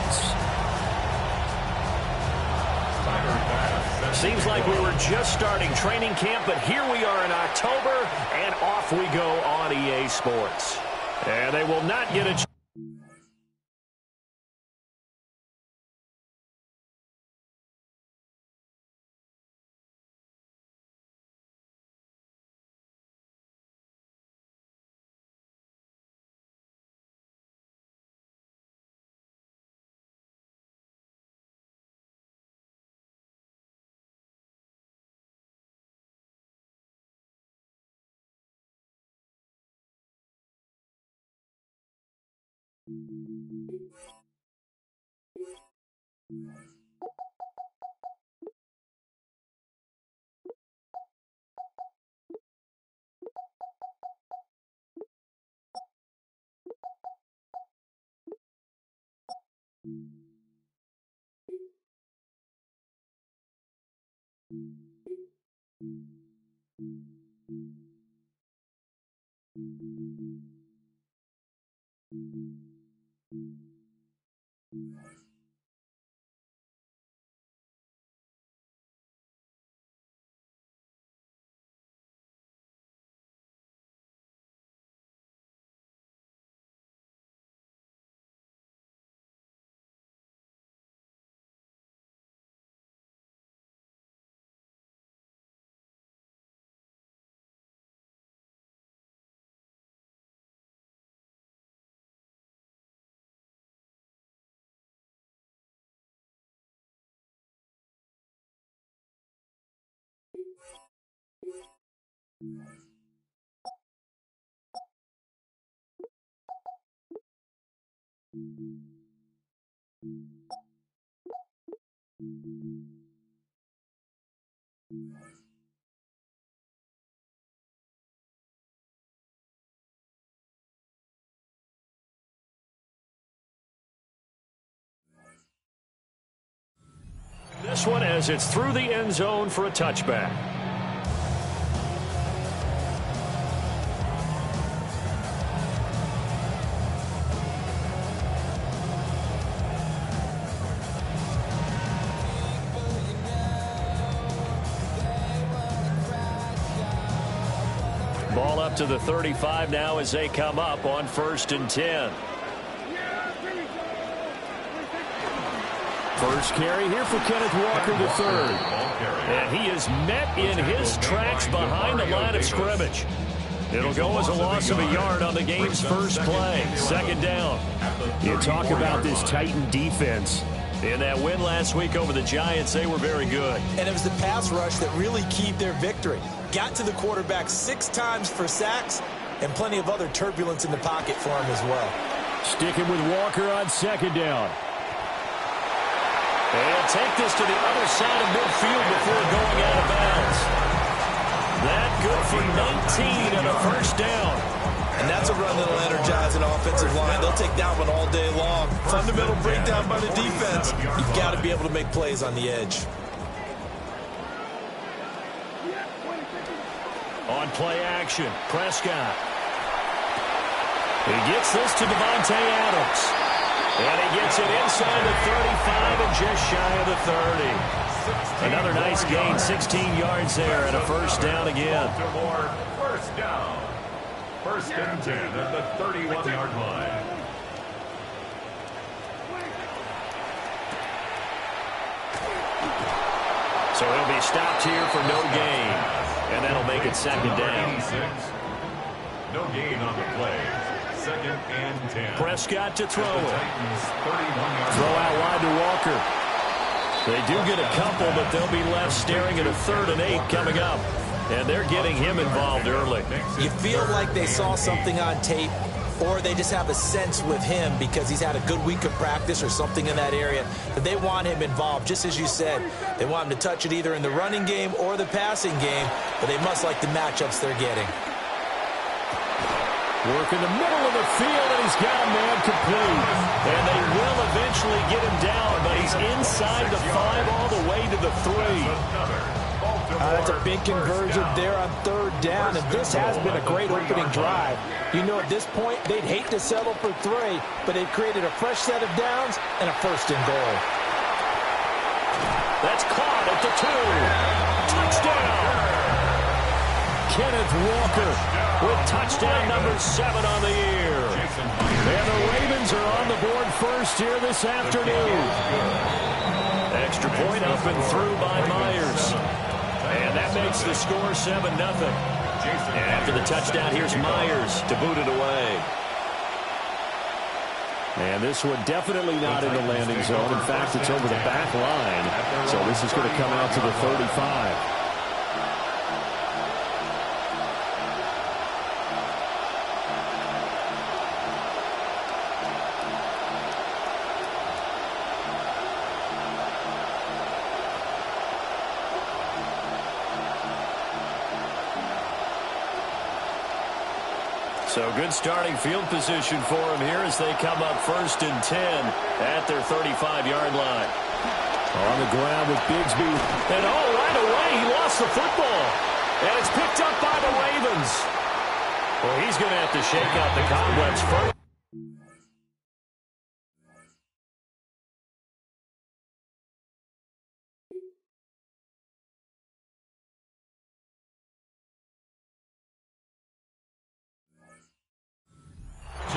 Sports. Seems like we were just starting training camp, but here we are in October, and off we go on EA Sports. And they will not get a chance. This one as it's through the end zone for a touchback. Ball up to the 35 now as they come up on 1st and 10. First carry here for Kenneth Walker III. And he is met in his tracks behind the line of scrimmage. It'll go as a loss of a yard on the game's first play. 2nd down. You talk about this Titan defense. In that win last week over the Giants, they were very good. And it was the pass rush that really keyed their victory. Got to the quarterback 6 times for sacks and plenty of other turbulence in the pocket for him as well. Sticking with Walker on 2nd down. They'll take this to the other side of midfield before going out of bounds. That good for 19 and a 1st down. And that's a run that'll energize an offensive line. They'll take that one all day long. Fundamental breakdown by the defense. You've got to be able to make plays on the edge. On play action, Prescott. He gets this to Devontae Adams. And he gets it inside the 35 and just shy of the 30. Another nice gain, 16 yards there, and a 1st down again. 1st down. 1st and 10 at the 31-yard line. So he'll be stopped here for no gain. And that'll make it 2nd down. No gain on the play. 2nd and 10. Prescott to throw it. Throw out wide to Walker. They do get a couple, but they'll be left staring at a 3rd and 8 coming up. And they're getting him involved early. You feel like they saw something on tape, or they just have a sense with him because he's had a good week of practice or something in that area that they want him involved. Just as you said, they want him to touch it either in the running game or the passing game, but they must like the matchups they're getting. Work in the middle of the field, and he's got a man complete. And they will eventually get him down, but he's inside the 5 all the way to the 3. That's a big conversion there on third down, and this has been a great opening drive. You know, at this point, they'd hate to settle for 3, but they've created a fresh set of downs and a 1st and goal. That's caught at the 2. Touchdown! Kenneth Walker with touchdown number 7 on the year. And the Ravens are on the board first here this afternoon. Extra point up and through by Myers. And that makes the score 7-0. And after the touchdown, here's Myers to boot it away. And this one definitely not in the landing zone. In fact, it's over the back line. So this is going to come out to the 35. So good starting field position for them here as they come up 1st and 10 at their 35-yard line. On the ground with Bigsby. And right away, he lost the football. And it's picked up by the Ravens. Well, he's going to have to shake out the cobwebs first.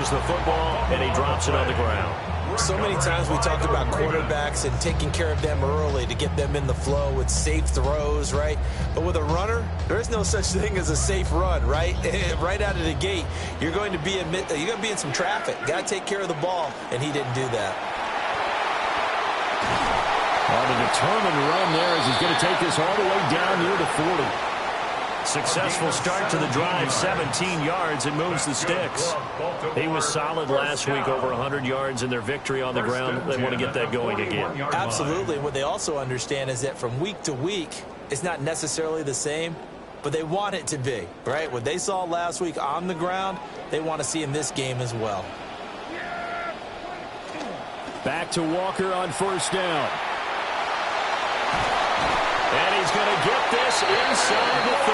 The football, and he drops it on the ground. So many times we talk about quarterbacks and taking care of them early to get them in the flow with safe throws, right? But with a runner, there is no such thing as a safe run, right? Right out of the gate, you're going to be in some traffic. Got to take care of the ball, and he didn't do that. On a determined run there as he's going to take this all the way down near the 40. Successful start to the drive, 17 yards, and moves the sticks. He was solid last week, over 100 yards in their victory on the ground. They want to get that going again. Absolutely. What they also understand is that from week to week, it's not necessarily the same, but they want it to be, right? What they saw last week on the ground, they want to see in this game as well. Back to Walker on 1st down. And he's going to get this inside the 30.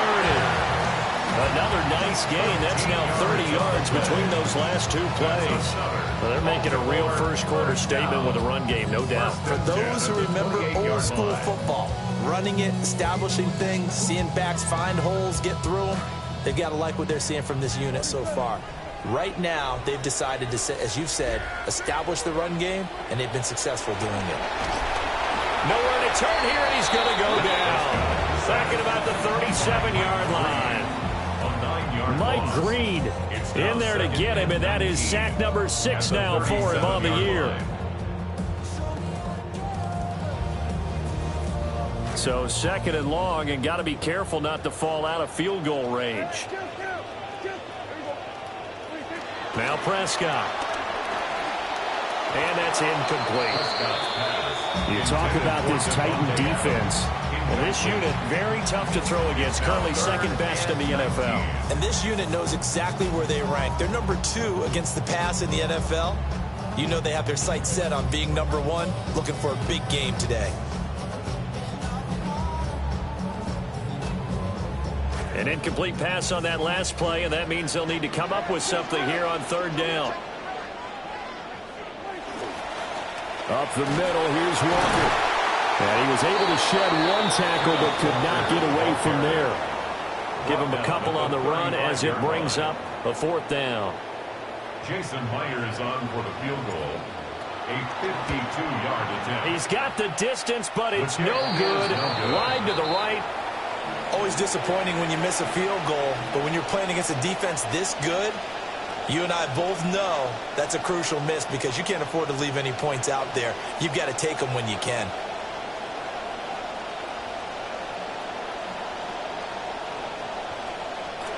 Another nice gain. That's now 30 yards between those last 2 plays. Well, they're making a real first-quarter statement with a run game, no doubt. For those who remember old-school football, running it, establishing things, seeing backs find holes, get through them, they've got to like what they're seeing from this unit so far. Right now, they've decided to, as you've said, establish the run game, and they've been successful doing it. Nowhere to turn here, and he's going to go down. Back at about the 37-yard line. Mike Green in there to get him, and that is sack number 6 now for him on the year. So 2nd and long, and got to be careful not to fall out of field goal range. Now Prescott. And that's incomplete. You talk about this Titan defense. And this unit, very tough to throw against. Currently 2nd best in the NFL. And this unit knows exactly where they rank. They're number 2 against the pass in the NFL. You know they have their sights set on being number 1, looking for a big game today. An incomplete pass on that last play, and that means they'll need to come up with something here on 3rd down. Up the middle, here's Walker. And he was able to shed 1 tackle, but could not get away from there. Give him a couple on the run as it brings up a 4th down. Jason Myers on for the field goal. A 52-yard attempt. He's got the distance, but it's no good. Wide to the right. Always disappointing when you miss a field goal, but when you're playing against a defense this good, you and I both know that's a crucial miss because you can't afford to leave any points out there. You've got to take them when you can.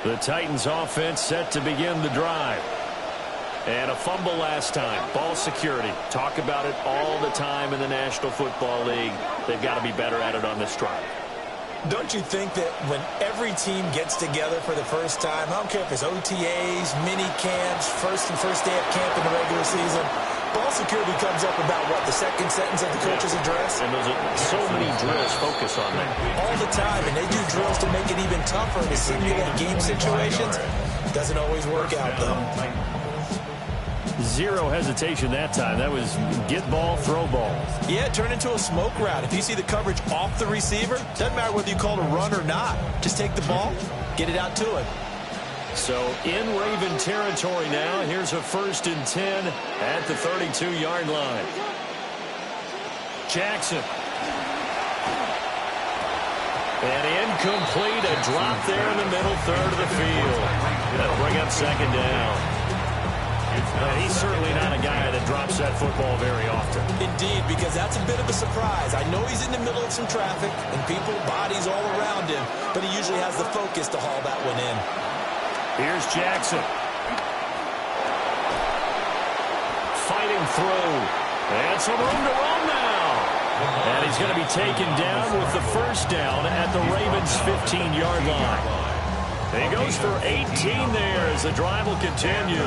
The Titans offense set to begin the drive. And a fumble last time. Ball security. Talk about it all the time in the National Football League. They've got to be better at it on this drive. Don't you think that when every team gets together for the first time, I don't care if it's OTAs, mini camps, first day of camp in the regular season, Ball security comes up about, what, the second sentence of the coach's address? And there's so many drills focus on that. All the time, and they do drills to make it even tougher to simulate game situations. Doesn't always work out, though. Zero hesitation that time. That was get ball, throw ball. Yeah, turn into a smoke route. If you see the coverage off the receiver, doesn't matter whether you call it a run or not. Just take the ball, get it out to him. So in Raven territory now, here's a 1st and 10 at the 32-yard line. Jackson. And incomplete, a drop there in the middle third of the field. That'll bring up 2nd down. He's certainly not a guy that drops that football very often. Indeed, because that's a bit of a surprise. I know he's in the middle of some traffic and people, bodies all around him, but he usually has the focus to haul that one in. Here's Jackson. Fighting through. And some room to run now. And he's going to be taken down with the 1st down at the Ravens' 15-yard line. And he goes for 18 there as the drive will continue.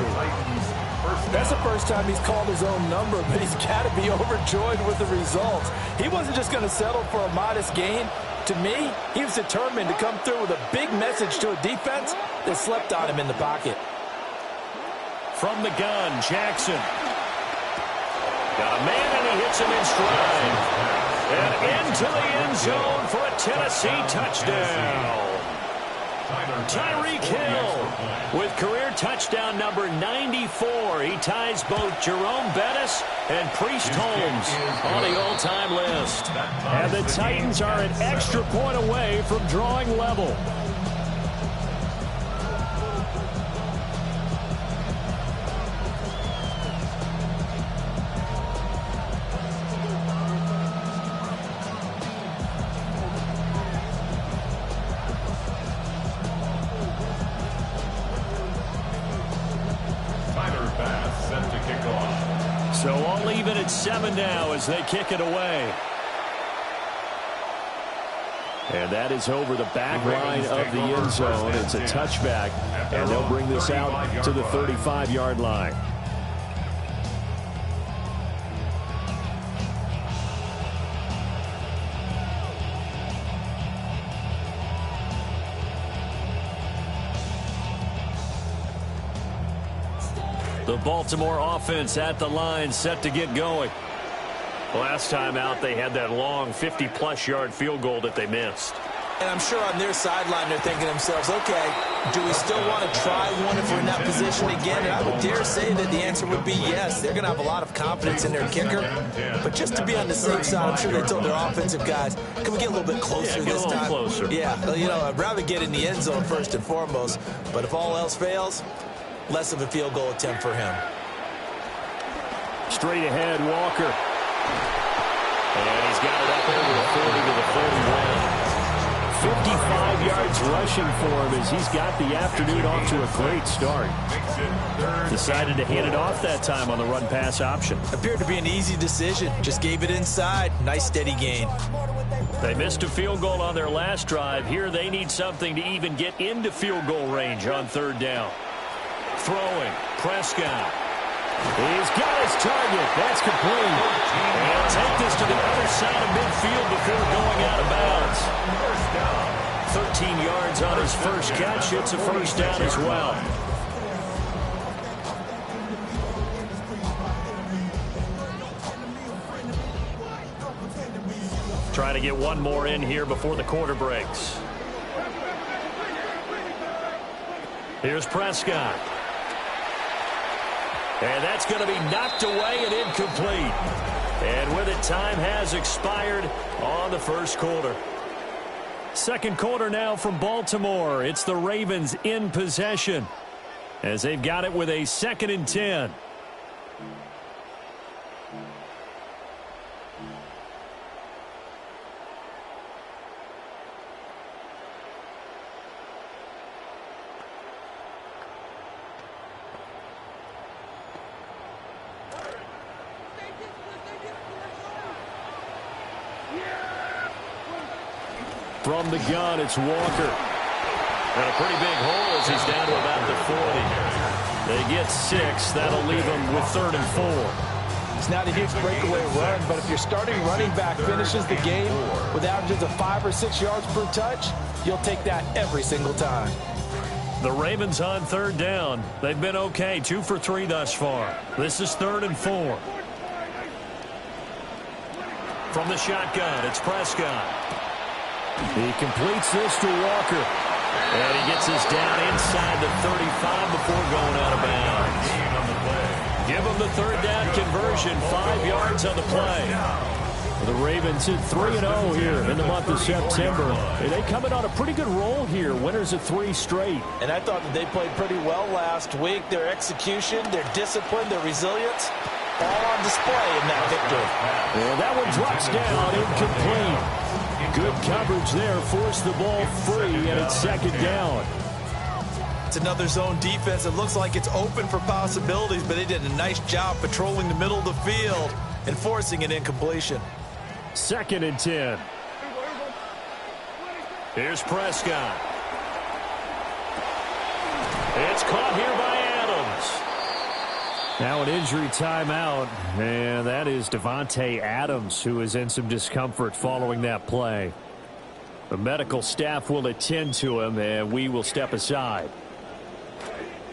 That's the first time he's called his own number, but he's got to be overjoyed with the results. He wasn't just going to settle for a modest gain. To me, he was determined to come through with a big message to a defense that slept on him in the pocket. From the gun, Jackson. Got a man, and he hits him in stride. And into the end zone for a Tennessee touchdown. Tyreek Hill with career touchdown number 94. He ties both Jerome Bettis and Priest Holmes on the all-time list. And the Titans are an extra point away from drawing level. So all even at 7 now as they kick it away. And that is over the back line of the end zone. It's a touchback, and they'll bring this out to the 35-yard line. The Baltimore offense at the line, set to get going. Last time out, they had that long 50-plus yard field goal that they missed. And I'm sure on their sideline they're thinking to themselves, okay, do we still want to try one if we're in that position again? And I would dare say that the answer would be yes. They're going to have a lot of confidence in their kicker. But just to be on the safe side, I'm sure they told their offensive guys, can we get a little bit closer this time? Closer. Yeah, you know, I'd rather get in the end zone first and foremost. But if all else fails, less of a field goal attempt for him. Straight ahead, Walker. And he's got it up over the 40 to the 41. 55 yards rushing for him as he's got the afternoon off to a great start. Decided to hand it off that time on the run-pass option. Appeared to be an easy decision. Just gave it inside. Nice steady gain. They missed a field goal on their last drive. Here they need something to even get into field goal range on 3rd down. Throwing, Prescott. He's got his target. That's complete. And take this to the other side of midfield before going out of bounds. 13 yards on his first catch. It's a 1st down as well. Trying to get one more in here before the quarter breaks. Here's Prescott. And that's going to be knocked away and incomplete. And with it, time has expired on the first quarter. Second quarter now from Baltimore. It's the Ravens in possession as they've got it with a 2nd and 10. From the gun, it's Walker. And a pretty big hole as he's down to about the 40. They get 6. That'll leave them with 3rd and 4. It's not a huge breakaway run, but if your starting running back finishes the game with averages of 5 or 6 yards per touch, you'll take that every single time. The Ravens on third down. They've been okay, 2 for 3 thus far. This is 3rd and 4. From the shotgun, it's Prescott. He completes this to Walker. And he gets this down inside the 35 before going out of bounds. Give him the 3rd down conversion, 5 yards on the play. The Ravens hit 3-0 here in the month of September. And they come in on a pretty good roll here, winners of 3 straight. And I thought that they played pretty well last week. Their execution, their discipline, their resilience, all on display in that victory. And that one drops down, incomplete. Good coverage there, forced the ball free, and it's 2nd down. It's another zone defense. It looks like it's open for possibilities, but they did a nice job patrolling the middle of the field and forcing an incompletion. 2nd and 10. Here's Prescott. It's caught here by Adams. Now an injury timeout, and that is Davante Adams, who is in some discomfort following that play. The medical staff will attend to him, and we will step aside.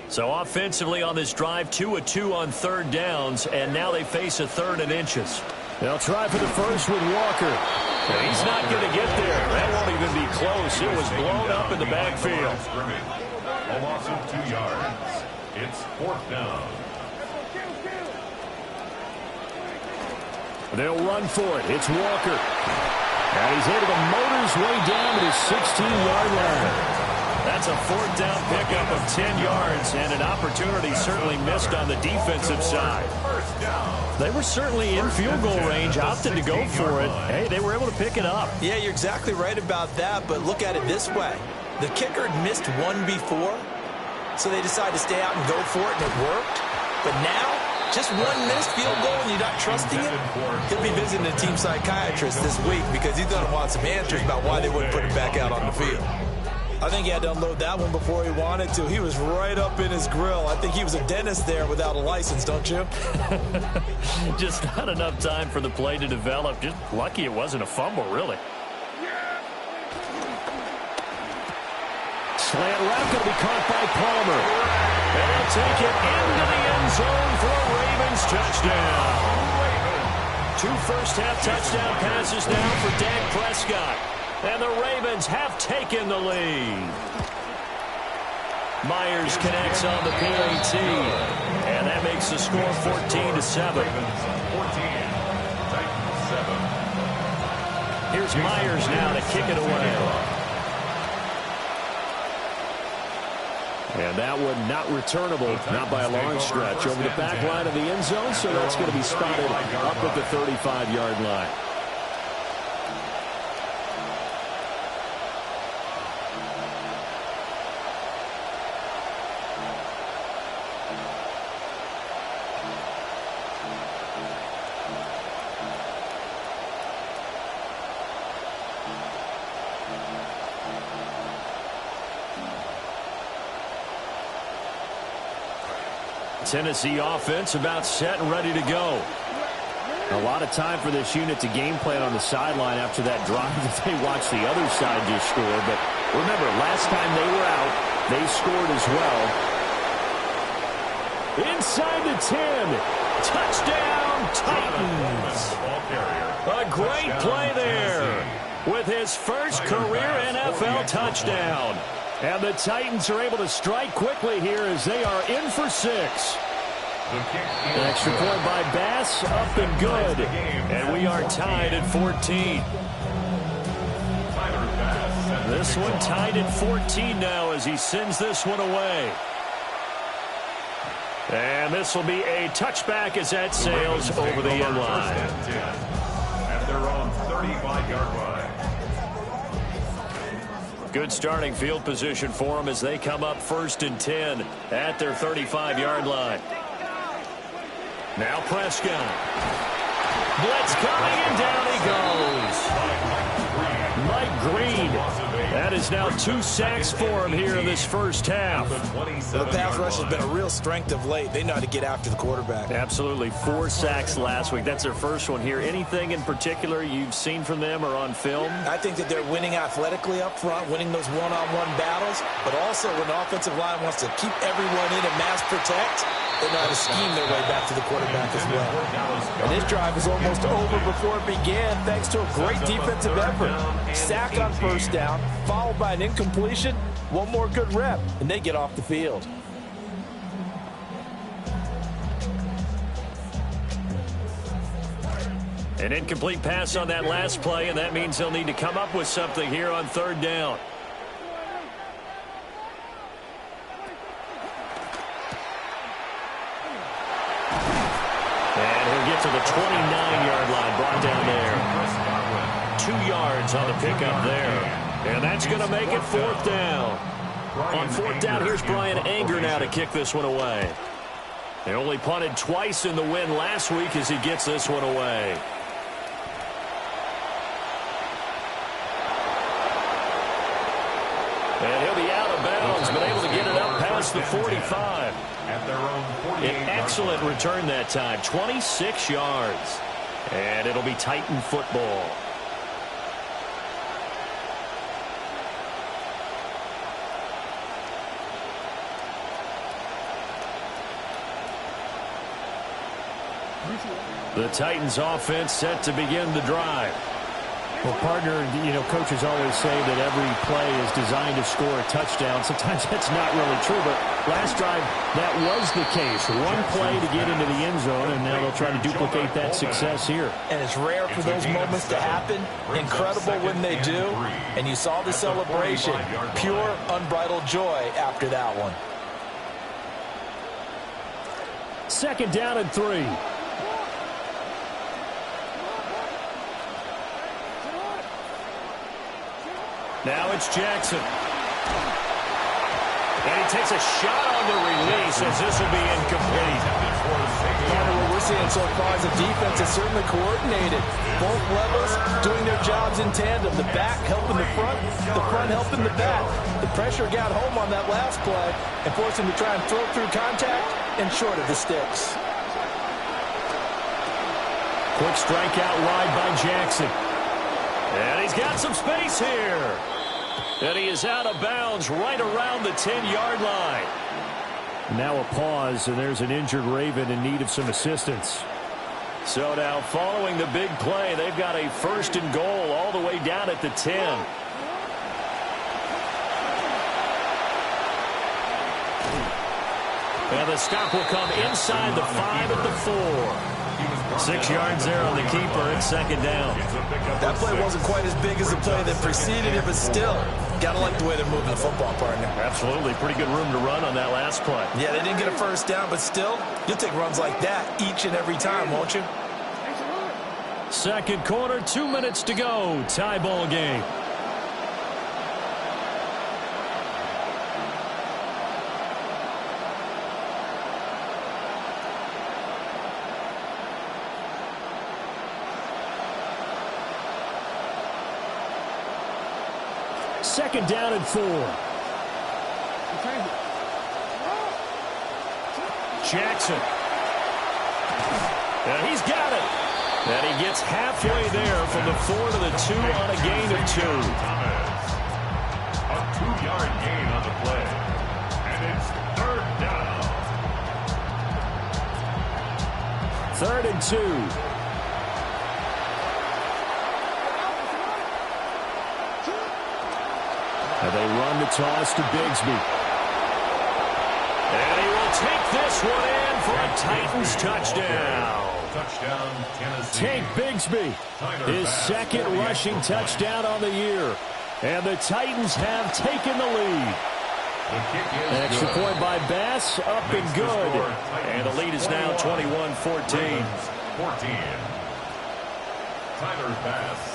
So offensively on this drive, 2 of 2 on 3rd downs, and now they face a 3rd and inches. They'll try for the first with Walker. He's not going to get there. That won't even be close. It was blown up in the backfield. A loss of 2 yards. It's 4th down. They'll run for it. It's Walker. And he's able to motor his way down to his 16-yard line. That's a 4th down pickup of 10 yards and an opportunity certainly missed on the defensive side. They were certainly in field goal range, opted to go for it. Hey, they were able to pick it up. Yeah, you're exactly right about that, but look at it this way. The kicker had missed one before, so they decided to stay out and go for it, and it worked. But now, just one missed field goal and you're not trusting it? He'll be visiting a team psychiatrist this week because he's going to want some answers about why they wouldn't put him back out on the field. I think he had to unload that one before he wanted to. He was right up in his grill. I think he was a dentist there without a license, don't you? Just not enough time for the play to develop. Just lucky it wasn't a fumble, really. Slant route going to be caught by Palmer. And they'll take it into the end zone for a Ravens touchdown. 2 first-half touchdown passes now for Dak Prescott. And the Ravens have taken the lead. Myers connects on the PAT. And that makes the score 14-7. Here's Myers now to kick it away. And that one not returnable, not by a long stretch, over the back line of the end zone, so that's going to be spotted up at the 35-yard line. Tennessee offense about set and ready to go. A lot of time for this unit to game plan on the sideline after that drive that they watched the other side just score. But remember, last time they were out, they scored as well. Inside the 10. Touchdown, Titans. A great play there with his first career NFL touchdown. And the Titans are able to strike quickly here as they are in for 6. An extra point by Bass, up and good. And we are tied at 14. This one tied at 14 now as he sends this one away. And this will be a touchback as that sails over the end line. At their own 35-yard line. Good starting field position for them as they come up 1st and 10 at their 35-yard line. Now Prescott. Blitz coming, and down he goes. Mike Green That is now 2 sacks for him here in this first half. The pass rush has been a real strength of late. They know how to get after the quarterback. Absolutely. 4 sacks last week. That's their first one here. Anything in particular you've seen from them or on film? I think that they're winning athletically up front, winning those one-on-one battles, but also when the offensive line wants to keep everyone in and mass protect, they know how to scheme their way back to the quarterback as well. And this drive is almost over before it began thanks to a great defensive effort. Sack on first down, followed by an incompletion. One more good rep, and they get off the field. An incomplete pass on that last play, and that means they'll need to come up with something here on third down. And he'll get to the 29-yard line, brought down there. 2 yards on the pickup there. And that's going to make it fourth down. On fourth down, here's Brian Anger now to kick this one away. They only punted twice in the win last week as he gets this one away. And he'll be out of bounds, but able to get it up past the 45. An excellent return that time, 26 yards. And it'll be Titan football. The Titans offense set to begin the drive. Well, partner, you know, coaches always say that every play is designed to score a touchdown. Sometimes that's not really true, but last drive, that was the case. One play to get into the end zone, and now they'll try to duplicate that success here. And it's rare for those moments to happen. Incredible when they do. And you saw the celebration. Pure, unbridled joy after that one. Second down and 3. Now it's Jackson. And he takes a shot on the release as this will be incomplete. What we're seeing so far is the defense is certainly coordinated. Both levels doing their jobs in tandem. The back helping the front helping the back. The pressure got home on that last play and forced him to try and throw through contact and short of the sticks. Quick strike out wide by Jackson. And he's got some space here. And he is out of bounds right around the 10-yard line. Now a pause, and there's an injured Raven in need of some assistance. So now following the big play, they've got a first and goal all the way down at the 10. And the stop will come inside the 5 at the 4. 6 yards there on the keeper. It's second down. That play wasn't quite as big as the play that preceded it, but still, got to like the way they're moving the football, partner. Absolutely. Pretty good room to run on that last play. Yeah, they didn't get a first down, but still, you'll take runs like that each and every time, won't you? Second quarter, 2 minutes to go. Tie ball game. Second down and 4. Jackson. And he's got it. And he gets halfway there from the 4 to the 2 on a gain of 2. A 2-yard gain on the play. And it's third down. Third and 2. And they run the toss to Bigsby. And he will take this one in for a Titans touchdown. Touchdown, Tennessee. Tank Bigsby, his second rushing touchdown on the year. And the Titans have taken the lead. An extra point by Bass, up and good. And the lead is now 21-14.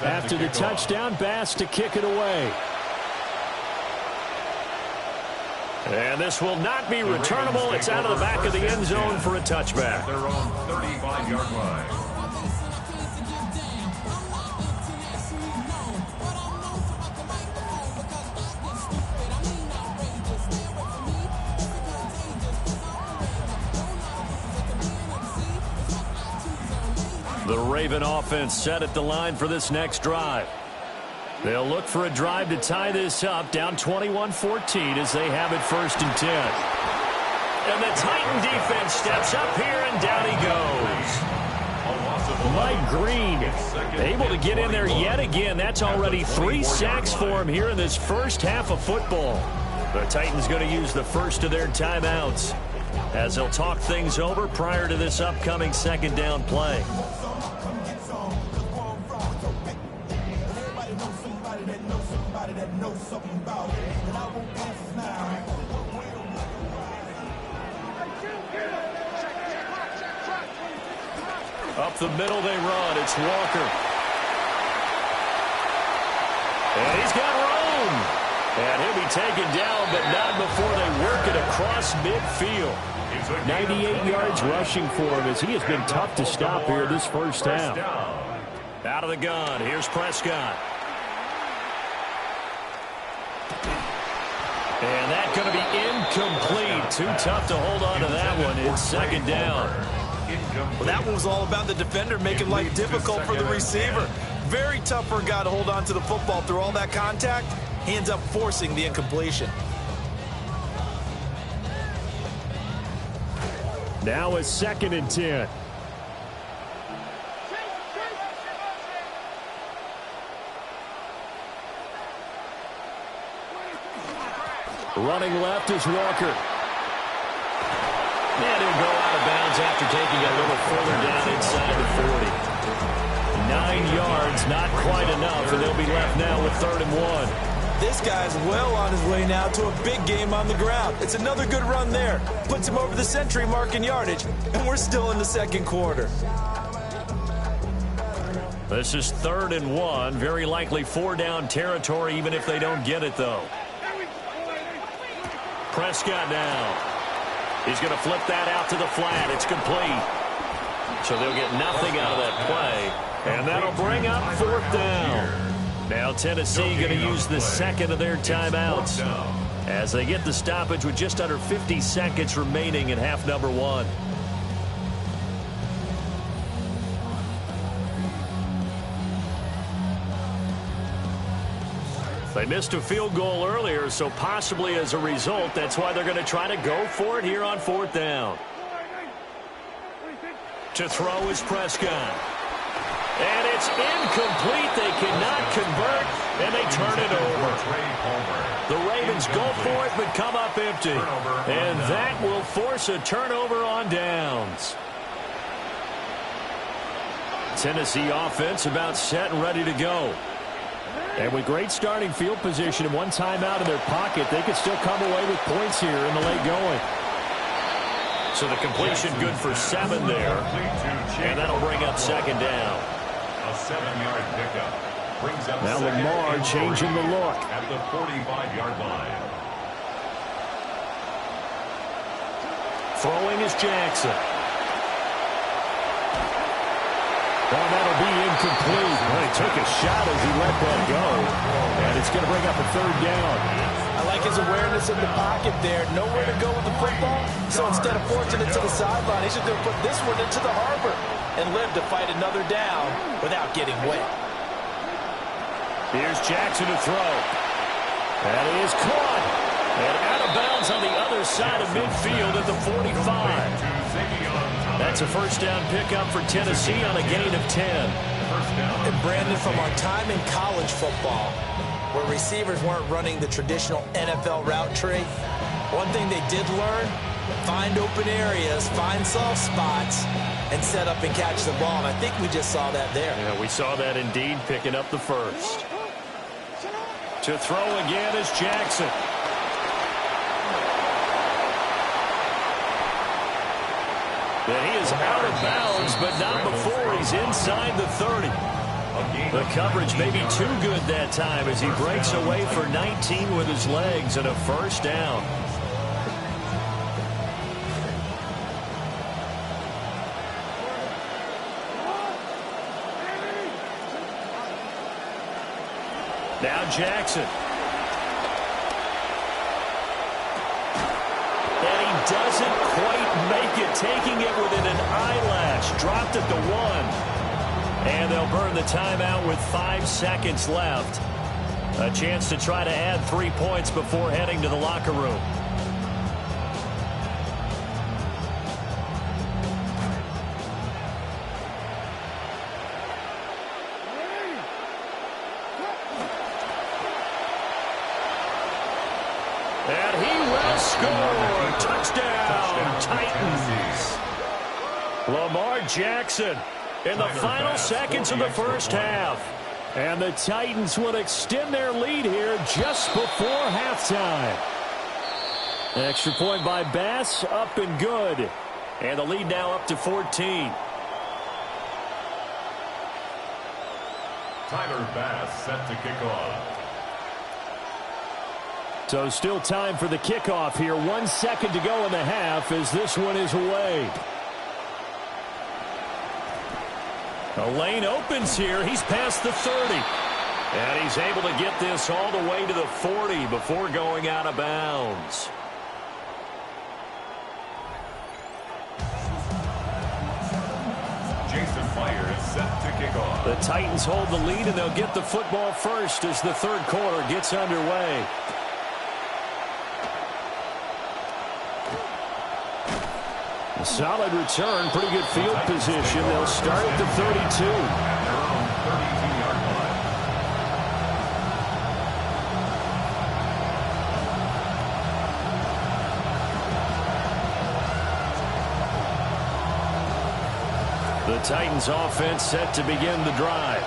After the touchdown, Bass to kick it away. And this will not be returnable. It's out of the back of the end zone for a touchback. Their own 35-yard line. The Raven offense set at the line for this next drive. They'll look for a drive to tie this up, down 21-14 as they have it 1st and 10. And the Titan defense steps up here, and down he goes. Mike Green able to get in there yet again. That's already 3 sacks for him here in this first half of football. The Titans going to use the first of their timeouts as they'll talk things over prior to this upcoming 2nd down play. Up the middle they run. It's Walker. And he's got room. And he'll be taken down, but not before they work it across midfield. 98 yards rushing for him as he has been tough to stop here this first half. Out of the gun. Here's Prescott. And that's going to be incomplete. Too tough to hold on to that one. It's 2nd down. Well, that one was all about the defender making life difficult for the receiver. Very tough for a guy to hold on to the football through all that contact. He ends up forcing the incompletion. Now it's 2nd and 10. Running left is Walker. And he'll go out of bounds after taking a little further down inside the 40. 9 yards, not quite enough, and they'll be left now with 3rd and 1. This guy's well on his way now to a big game on the ground. It's another good run there. Puts him over the century mark in yardage, and we're still in the 2nd quarter. This is 3rd and 1. Very likely 4-down territory, even if they don't get it, though. Prescott now. He's going to flip that out to the flat. It's complete. So they'll get nothing out of that play. And that'll bring up 4th down. Now Tennessee going to use the 2nd of their timeouts as they get the stoppage with just under 50 seconds remaining in half number 1. They missed a field goal earlier, so possibly as a result, that's why they're going to try to go for it here on 4th down. To throw is Prescott. And it's incomplete. They cannot convert, and they turn it over. The Ravens go for it, but come up empty. And that will force a turnover on downs. Tennessee offense about set and ready to go. And with great starting field position and one timeout in their pocket, they could still come away with points here in the late going. So the completion good for 7 there. And that'll bring up 2nd down. A 7-yard pickup brings up now Lamar changing the look. At the 45-yard line. Throwing is Jackson. Well, that'll be incomplete. Well, he took a shot as he let that go. And it's going to bring up a 3rd down. I like his awareness in the pocket there. Nowhere to go with the football. So instead of forcing it to the sideline, he's just going to put this one into the harbor and live to fight another down without getting wet. Here's Jackson to throw. That is caught. And out of bounds on the other side of midfield at the 45. That's a 1st down pickup for Tennessee on a gain of 10. And Brandon, from our time in college football, where receivers weren't running the traditional NFL route tree, one thing they did learn, find open areas, find soft spots, and set up and catch the ball. And I think we just saw that there. Yeah, we saw that indeed, picking up the 1st. To throw again is Jackson. And he is out of bounds, but not before he's inside the 30. The coverage may be too good that time as he breaks away for 19 with his legs and a 1st down. Now Jackson. And he doesn't quite make it, taking it within an eyelash. Dropped at the 1. And they'll burn the timeout with 5 seconds left. A chance to try to add 3 points before heading to the locker room. And he will score. Touchdown, Titans. Lamar Jackson in the final seconds of the first half. And the Titans will extend their lead here just before halftime. Extra point by Bass, up and good. And the lead now up to 14. Tyler Bass set to kick off. So still time for the kickoff here. 1 second to go in the half as this one is away. The lane opens here. He's past the 30. And he's able to get this all the way to the 40 before going out of bounds. Jason Myers set to kick off. The Titans hold the lead, and they'll get the football first as the third quarter gets underway. A solid return, pretty good field position. They'll start at the 32. At their own 32-yard line. The Titans offense set to begin the drive.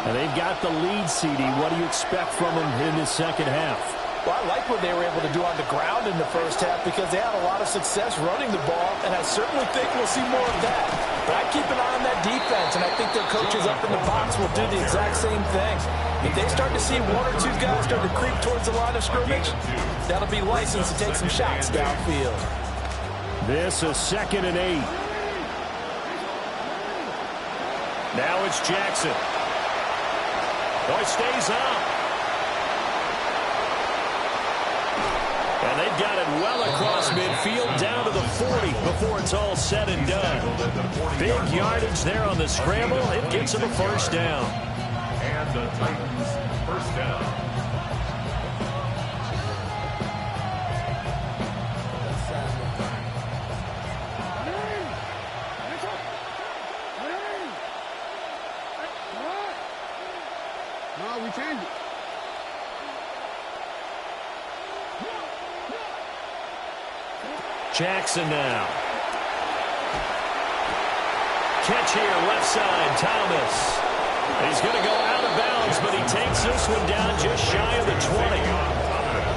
And they've got the lead, CD. What do you expect from them in the second half? Well, I like what they were able to do on the ground in the first half because they had a lot of success running the ball, and I certainly think we'll see more of that. But I keep an eye on that defense, and I think their coaches up in the box will do the exact same thing. If they start to see 1 or 2 guys start to creep towards the line of scrimmage, that'll be license to take some shots downfield. This is 2nd and 8. Now it's Jackson. Oh, he stays up. And they've got it well across midfield down to the 40 before it's all said and done. Big yardage there on the scramble. It gets them a first down. And the Titans first down. No, we changed it. Jackson now. Catch here, left side, Thomas. He's going to go out of bounds, but he takes this one down just shy of the 20.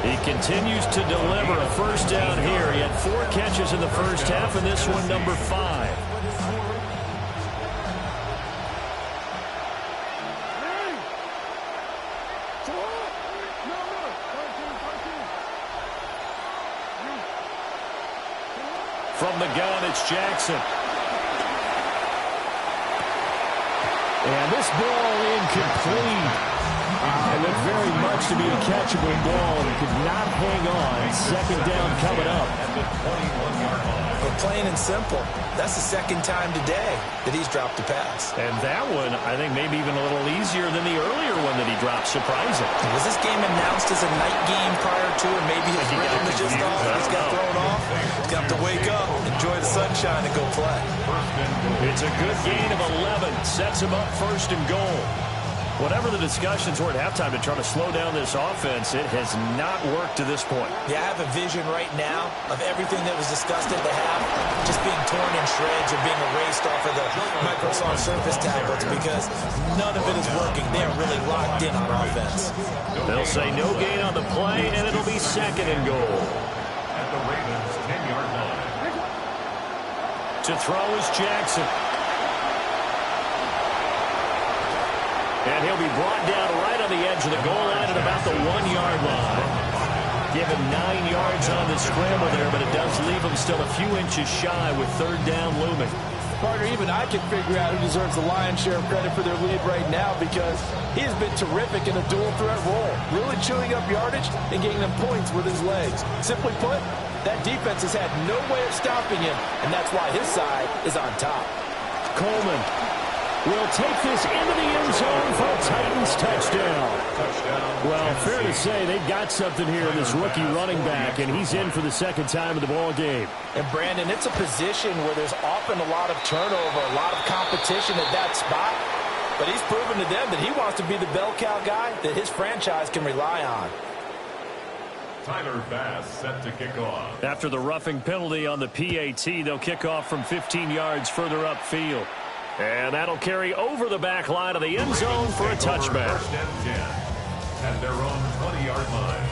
He continues to deliver a first down here. He had 4 catches in the first half, and this one number 5. From the gun, it's Jackson. And this ball incomplete. And looked very much to be a catchable ball and could not hang on. Second down coming up. But plain and simple, that's the second time today that he's dropped a pass. And that one, I think, maybe even a little easier than the earlier one that he dropped. Surprising. Was this game announced as a night game prior to, or maybe his rhythm is just off? He just got thrown off. He's got to wake up, enjoy the sunshine, and go play. It's a good gain of 11. Sets him up first and goal. Whatever the discussions were at halftime to try to slow down this offense, it has not worked to this point. Yeah, I have a vision right now of everything that was discussed at the half just being torn in shreds or being erased off of the Microsoft Surface tablets because none of it is working. They are really locked in on offense. They'll say no gain on the play, and it'll be second and goal. At the Ravens' 10-yard line. To throw is Jackson. And he'll be brought down right on the edge of the goal line at about the 1-yard line. Give him 9 yards on the scramble there, but it does leave him still a few inches shy with third down looming. Partner, even I can figure out who deserves the lion's share of credit for their lead right now because he's been terrific in a dual threat role, really chewing up yardage and getting them points with his legs. Simply put, that defense has had no way of stopping him, and that's why his side is on top. Coleman will take this into the end zone for a Titans touchdown. Well, fair to say they've got something here in this rookie running back, and he's in for the second time of the ball game. And, Brandon, it's a position where there's often a lot of turnover, a lot of competition at that spot. But he's proven to them that he wants to be the bell cow guy that his franchise can rely on. Tyler Bass set to kick off. After the roughing penalty on the PAT, they'll kick off from 15 yards further upfield. And that'll carry over the back line of the end zone for a touchback. First and 10 at their own 20-yard line.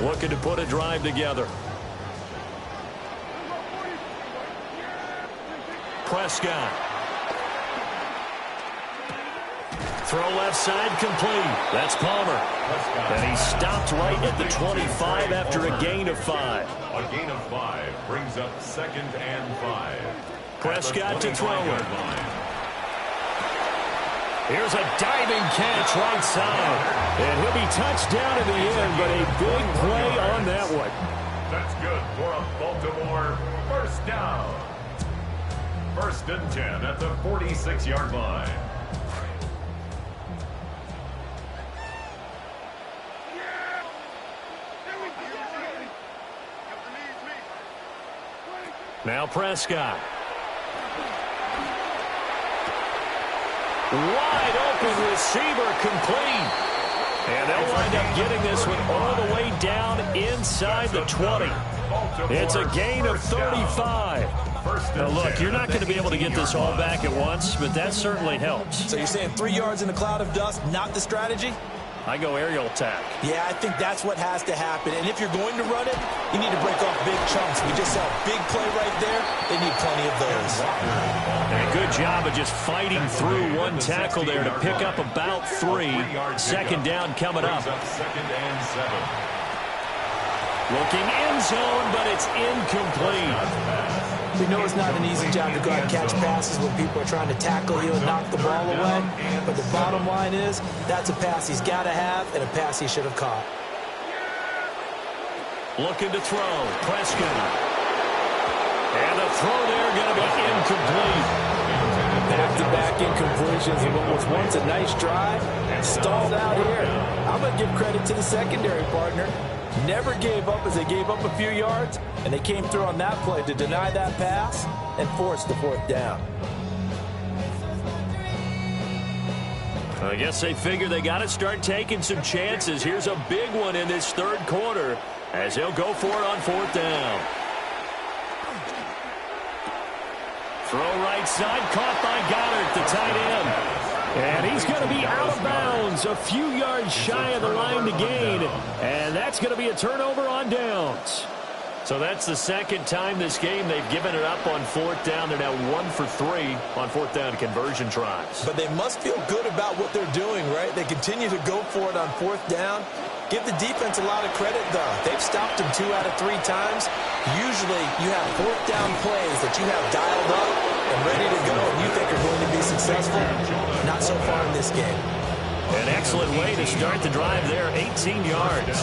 Looking to put a drive together. Prescott. Throw left side complete. That's Palmer. And he stopped right at the 25 after a gain of 5. A gain of 5 brings up 2nd and 5. Prescott to throw it. Here's a diving catch right side. And he'll be touched down in the end, but a big play on that one. That's good for a Baltimore first down. 1st and 10 at the 46-yard line. Now Prescott. Wide open receiver complete. And they'll wind up getting this one all the way down inside the 20. It's a gain of 35. Now look, you're not going to be able to get this all back at once, but that certainly helps. So you're saying 3 yards in a cloud of dust, not the strategy? I go aerial attack. Yeah, I think that's what has to happen. And if you're going to run it, you need to break off big chunks. We just saw a big play right there. They need plenty of those. And a good job of just fighting through one tackle there to pick up about 3. 2nd down coming up. 2nd and 7. Looking end zone, but it's incomplete. We know it's not an easy job to go out and catch passes when people are trying to tackle you and knock the ball away. But the bottom line is, that's a pass he's got to have and a pass he should have caught. Looking to throw. Prescott. And the throw there going to be incomplete. Back-to-back incompletions in what was once a nice drive. Stalled out here. I'm going to give credit to the secondary partner. Never gave up as they gave up a few yards, and they came through on that play to deny that pass and force the 4th down. I guess they figure they got to start taking some chances. Here's a big one in this 3rd quarter as they'll go for it on 4th down. Throw right side, caught by Goddard, the tight end. And he's going to be out of bounds, a few yards shy of the line to gain. And that's going to be a turnover on downs. So that's the 2nd time this game they've given it up on 4th down. They're now 1 for 3 on 4th down conversion tries. But they must feel good about what they're doing, right? They continue to go for it on 4th down. Give the defense a lot of credit, though. They've stopped them 2 out of 3 times. Usually you have 4th down plays that you have dialed up and ready to go and you think are going to be successful. Not so far in this game. An excellent way to start the drive there, 18 yards.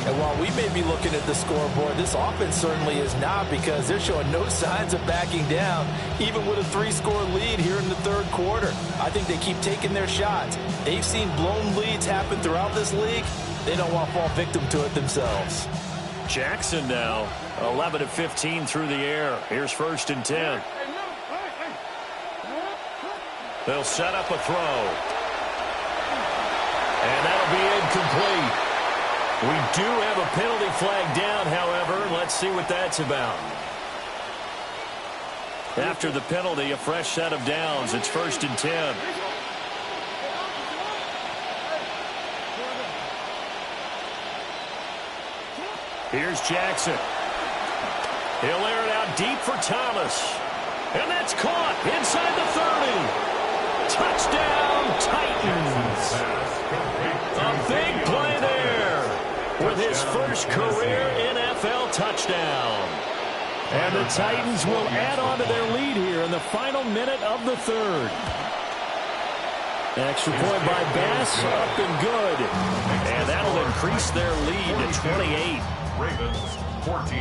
And while we may be looking at the scoreboard, this offense certainly is not, because they're showing no signs of backing down, even with a 3-score lead here in the 3rd quarter. I think they keep taking their shots. They've seen blown leads happen throughout this league. They don't want to fall victim to it themselves. Jackson now, 11 of 15 through the air. Here's 1st and 10. They'll set up a throw. And that'll be incomplete. We do have a penalty flag down, however. Let's see what that's about. After the penalty, a fresh set of downs. It's 1st and 10. Here's Jackson. He'll air it out deep for Thomas. And that's caught inside the 30. Touchdown, Titans. A big play there with his first career NFL touchdown. And the Titans will add on to their lead here in the final minute of the 3rd. Extra point by Bass, up and good. And that'll increase their lead to 28. Ravens 14.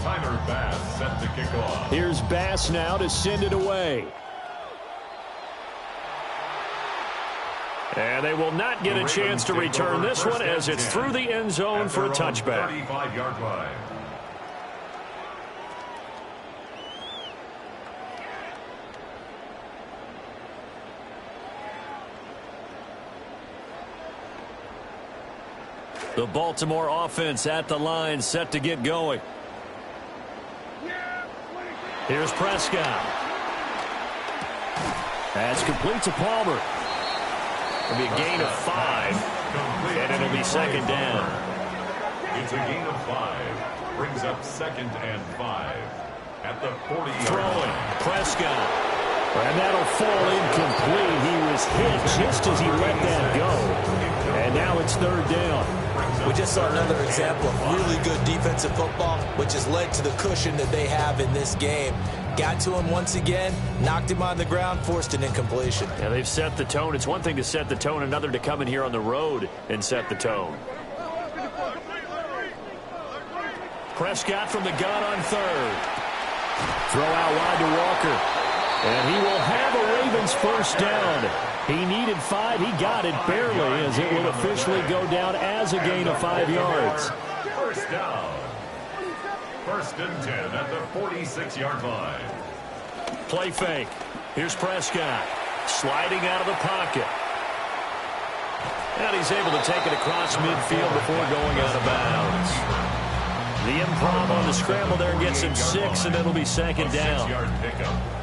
Tyler Bass set to kick off. Here's Bass now to send it away. And they will not get a chance to return this one as it's through the end zone for a touchback. 35-yard line. The Baltimore offense at the line, set to get going. Here's Prescott. That's complete to Palmer. It'll be a gain of 5, and it'll be second down. It's a gain of 5. Brings up 2nd and 5 at the 40-yard Throwing, line. Prescott. And that'll fall incomplete. He was hit just as he let that go. And now it's third down. We just saw another example of really good defensive football, which has led to the cushion that they have in this game. Got to him once again, knocked him on the ground, forced an incompletion. Yeah, they've set the tone. It's one thing to set the tone, another to come in here on the road and set the tone. Prescott from the gun on third. Throw out wide to Walker. And he will have a Ravens first down. He needed 5. He got it barely, as it will officially go down as a gain of 5 yards. First down. 1st and 10 at the 46-yard line. Play fake. Here's Prescott. Sliding out of the pocket. And he's able to take it across midfield before going out of bounds. The improv on the scramble there gets him 6, and it'll be second down.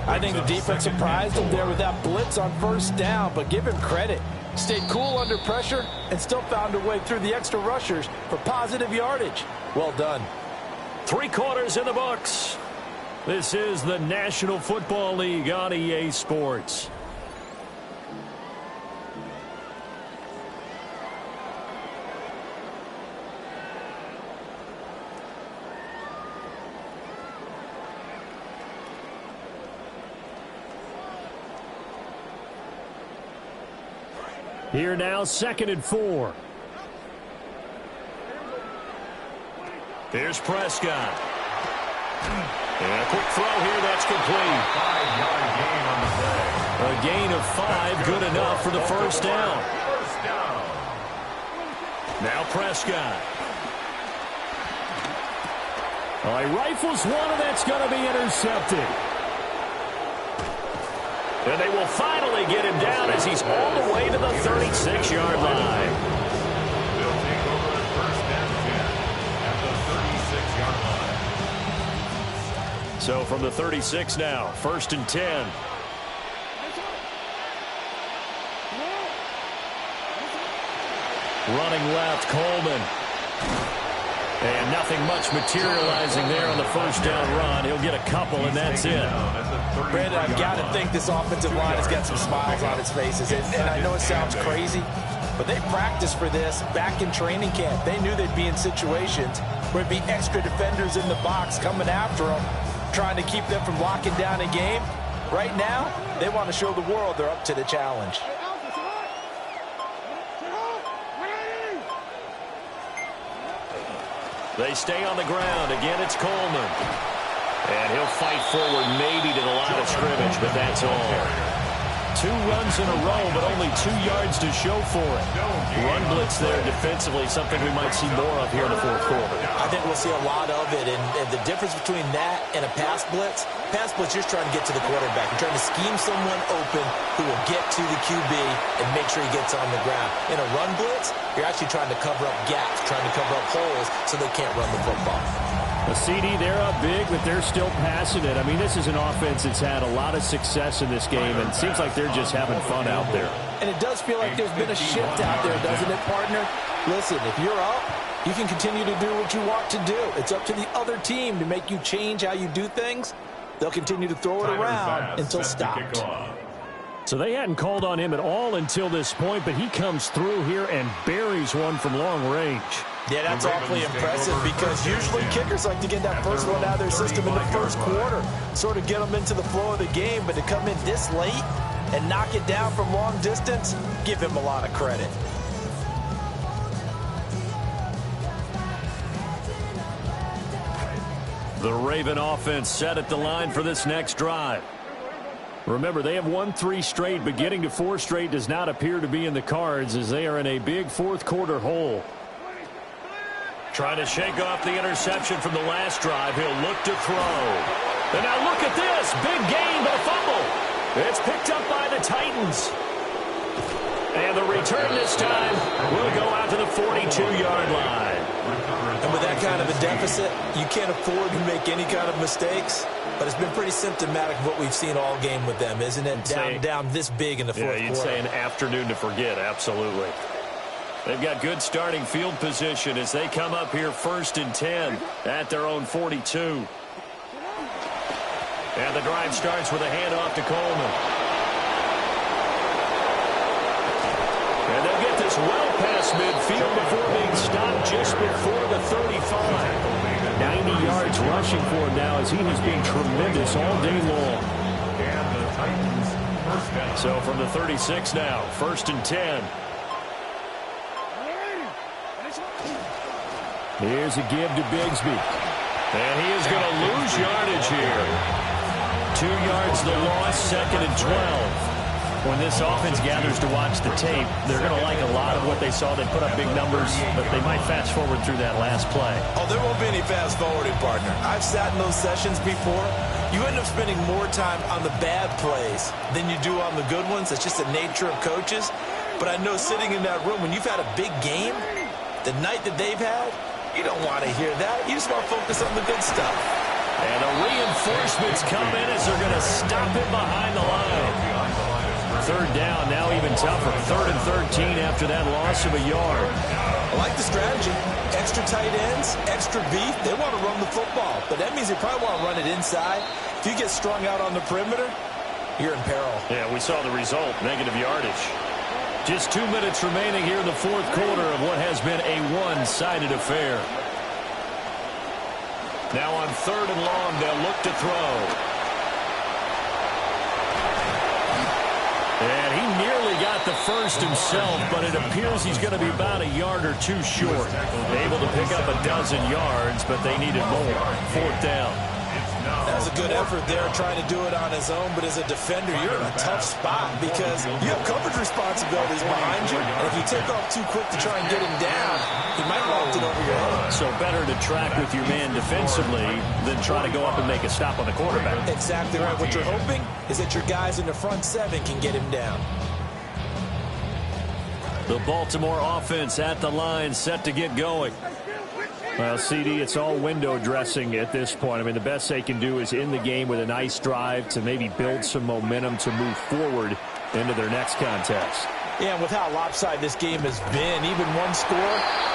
I think the defense surprised him there with that blitz on first down, but give him credit. Stayed cool under pressure and still found a way through the extra rushers for positive yardage. Well done. 3 quarters in the books. This is the National Football League on EA Sports. Here now, 2nd and 4. Here's Prescott. And a quick throw here, that's complete. 5-yard gain on the play. A gain of 5, good enough for the first down. First down. Now Prescott. He rifles one, and that's going to be intercepted. And they will finally get him down as he's all the way to the 36-yard line. They'll take over at 1st and 10 at the 36-yard line. So from the 36 now, 1st and 10. Running left, Coleman. And nothing much materializing there on the first down run. He'll get a couple, and that's it. Brandon, I've got to think this offensive line has got some smiles on its faces. And I know it sounds crazy, but they practiced for this back in training camp. They knew they'd be in situations where it'd be extra defenders in the box coming after them, trying to keep them from locking down a game. Right now, they want to show the world they're up to the challenge. They stay on the ground. Again, it's Coleman. And he'll fight forward maybe to the line of scrimmage, but that's all. 2 runs in a row, but only 2 yards to show for it. Run blitz there defensively, something we might see more of here in the 4th quarter. I think we'll see a lot of it, and the difference between that and a pass blitz, you're just trying to get to the quarterback. You're trying to scheme someone open who will get to the QB and make sure he gets on the ground. In a run blitz, you're actually trying to cover up gaps, trying to cover up holes so they can't run the football. A CD, they're up big, but they're still passing it. I mean, this is an offense that's had a lot of success in this game, and it seems like they're just having fun out there. And it does feel like there's been a shift out there, doesn't it, partner? Listen, if you're up, you can continue to do what you want to do. It's up to the other team to make you change how you do things. They'll continue to throw it around until stopped. So they hadn't called on him at all until this point, but he comes through here and buries one from long range. Yeah, that's awfully impressive because usually kickers like to get that first one out of their system in the first quarter, sort of get them into the flow of the game, but to come in this late, and knock it down from long distance, give him a lot of credit. The Raven offense set at the line for this next drive. Remember, they have won 3 straight, but getting to 4 straight does not appear to be in the cards as they are in a big fourth-quarter hole. Trying to shake off the interception from the last drive. He'll look to throw. And now look at this. Big gain, but a fumble. It's picked up by the Titans. And the return this time will go out to the 42-yard line. And with that kind of a deficit, you can't afford to make any kind of mistakes. But it's been pretty symptomatic of what we've seen all game with them, isn't it? Down this big in the fourth quarter. Yeah, you'd say an afternoon to forget, absolutely. They've got good starting field position as they come up here 1st and 10 at their own 42. And the drive starts with a handoff to Coleman. And they'll get this well past midfield before being stopped just before the 35. 90 yards rushing for him now as he has been tremendous all day long. And the Titans first down. So from the 36 now, 1st and 10. Here's a give to Bigsby. And he is going to lose yardage here. 2 yards the loss, 2nd and 12. When this offense gathers to watch the tape, they're going to like a lot of what they saw. They put up big numbers, but they might fast forward through that last play. Oh, there won't be any fast forwarding, partner. I've sat in those sessions before. You end up spending more time on the bad plays than you do on the good ones. That's just the nature of coaches. But I know sitting in that room, when you've had a big game, the night that they've had, you don't want to hear that. You just want to focus on the good stuff. And the reinforcements come in as they're going to stop him behind the line. 3rd down, now even tougher. 3rd and 13 after that loss of a yard. I like the strategy. Extra tight ends, extra beef. They want to run the football, but that means they probably want to run it inside. If you get strung out on the perimeter, you're in peril. Yeah, we saw the result, negative yardage. Just 2 minutes remaining here in the fourth quarter of what has been a one-sided affair. Now on 3rd and long, they'll look to throw. And he nearly got the first himself, but it appears he's going to be about a yard or 2 short. Able to pick up a dozen yards, but they needed more. 4th down. That was a good effort there trying to do it on his own, but as a defender, you're in a tough spot because you have coverage responsibilities behind you, and if you take off too quick to try and get him down, he might loft it over your head. So better to track with your man defensively than try to go up and make a stop on the quarterback. Exactly right. What you're hoping is that your guys in the front 7 can get him down. The Baltimore offense at the line, set to get going. Well, CD, it's all window dressing at this point. I mean, the best they can do is in the game with a nice drive to maybe build some momentum to move forward into their next contest. Yeah, and with how lopsided this game has been, even one score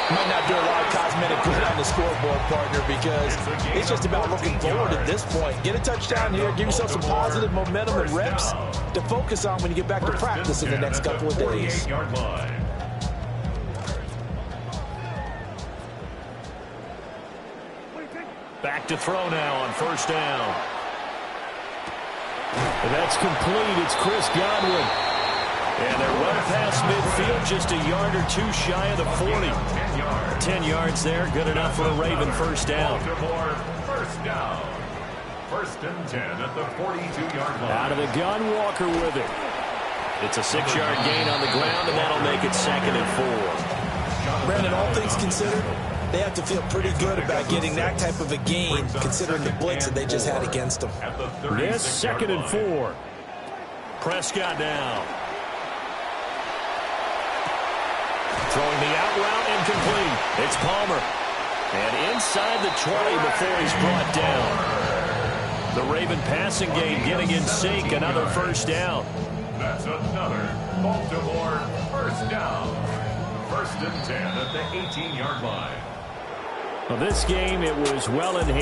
might not do a lot of cosmetic good on the scoreboard, partner, because it's just about looking forward at this point. Get a touchdown here, give yourself some positive momentum and reps to focus on when you get back to practice in the next couple of days. 48-yard line. Back to throw now on 1st down. And that's complete. It's Chris Godwin. And they're well past midfield, just a yard or 2 shy of the 40. 10 yards there, good enough for a Raven 1st down. Baltimore, 1st down. 1st and 10 at the 42-yard line. Out of the gun, Walker with it. It's a 6-yard gain on the ground, and that'll make it 2nd and 4. Brandon, all things considered, they have to feel pretty good about getting that type of a gain, considering the blitz that they just had against them. This 2nd and 4. Prescott down. Throwing the out route, incomplete. It's Palmer. And inside the 20 before he's brought down. The Raven passing game getting in sync. Another 1st down. That's another Baltimore 1st down. 1st and 10 at the 18-yard line. Well, this game, it was well in hand.